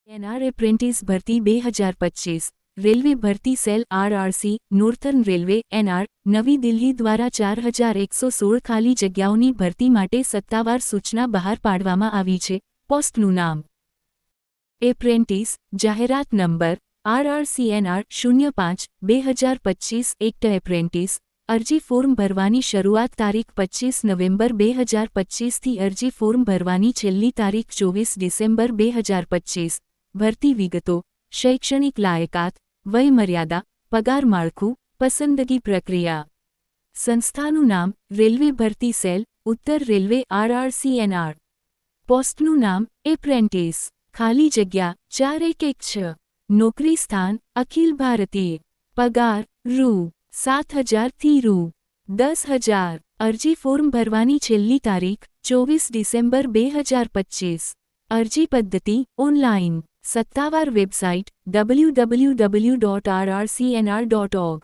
NR apprentice भर्ती 2025 railway भर्ती cell RRC northern railway NR नवी दिल्ही द्वारा 4116 खाली जग्याओनी भर्ती माटे सत्तावार सूचना बहार पाडवामां आवी छे। पोस्टनुं नाम एप्रेंटिस जाहेरात number RRC NR 05/2025 act apprentice अरजी फॉर्म भरवानी शरूआत तारीख 25 नवेम्बर 2025 थी अरजी फॉर्म भरवानी छेल्ली तारीख 24 डिसेम्बर 2025। भर्ती विगतो शैक्षणिक लायकात वय मर्यादा पगार माळखुं पसंदगी प्रक्रिया संस्थानुं नाम रेलवे भर्ती सेल उत्तर रेलवे आरआरसी एनआर पोस्टनुं नाम एप्रेंटिस खाली जग्या 4116 नौकरी स्थान अखिल भारतीय पगार ₹7,000 थी ₹10,000 अरजी फॉर्म भरवानी छेल्ली तारीख 24 डिसेम्बर 2025। अरजी पद्धति ऑनलाइन सत्तावार वेबसाइट www.rrcnr.org।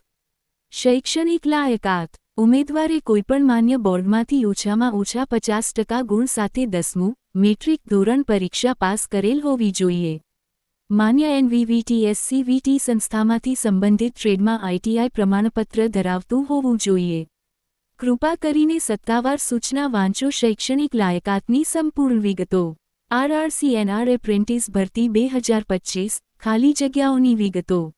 शैक्षणिक लायकात उमेदवारे कोईपण मान्य बोर्डमांथी ओछामां ओछा 50% गुण साथे 10मुं मेट्रिक धोरण परीक्षा पास करेल होवी जोईए। मान्य एनवीवीटी/एससीवीटी संस्थामांथी संबंधित ट्रेडमां आईटीआई प्रमाणपत्र धरावतुं होवुं जोईए। कृपा करीने सत्तावार सूचना वांचो। शैक्षणिक लायकातनी संपूर्ण विगतो आरआरसी एनआर एप्रेंटिस भर्ती 2025 खाली जग्याओनी विगतो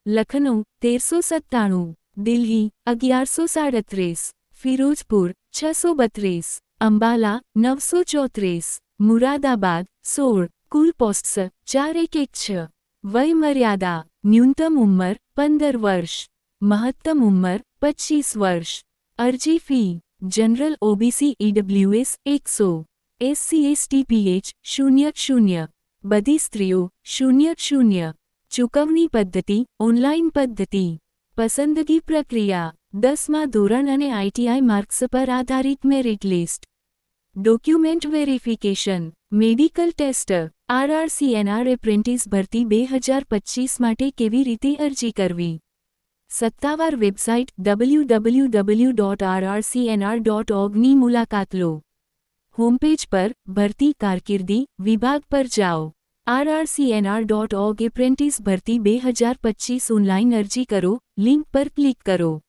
लखनऊ 1397 दिल्ही 1137 फिरोजपुर 632 अंबाला 934 मुरादाबाद 16 कुल पोस्ट्स 4116 वय मर्यादा न्यूनतम उम्र 15 वर्ष महत्तम उम्र 25 वर्ष अर्जी फी general OBC EWS 100 SC ST PH 00 बधी स्त्रीओ 00 चुकवणी पद्धति ऑनलाइन पद्धति पसंदगी प्रक्रिया 10मां धोरण अने आईटीआई मार्क्स पर आधारित merit list document verification medical test RRC NR apprentice भर्ती 2025 माटे केवी रीते अरजी करवी। सत्तावार वेबसाइट www.rrcnr.org नी मुलाकात लो। होमपेज पर भर्ती कारकिर्दी विभाग पर जाओ। rrcnr.org एप्रेंटिस भर्ती 2025 ऑनलाइन अरजी करो लिंक पर क्लिक करो।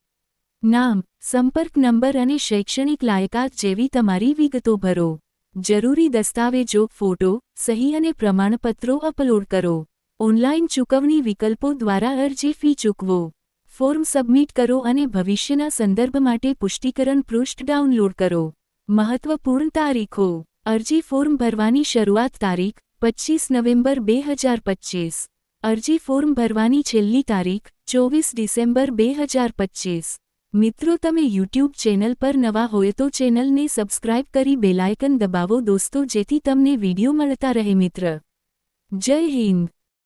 नाम संपर्क नंबर अने शैक्षणिक लायकात जेवी तमारी विगतो भरो। जरूरी दस्तावेजो फोटो सही अने प्रमाणपत्रों अपलोड करो। ऑनलाइन चुकवणी विकल्पो द्वारा अरजी फी चूकवो। फॉर्म सबमिट करो अने भविष्यना संदर्भ माटे पुष्टिकरण पृष्ठ डाउनलोड करो। महत्वपूर्ण तारीखो अरजी फॉर्म भरवानी शरूआत तारीख 25 नवेम्बर 2025 अरजी फॉर्म भरवानी छेल्ली तारीख 24 डिसेम्बर 2025। मित्रों तमे यूट्यूब चेनल पर नवा होय तो चेनल ने सब्सक्राइब करी बेलायकन दबावो दोस्तों जेथी तमने वीडियो मळता रहे मित्र। जय हिंद।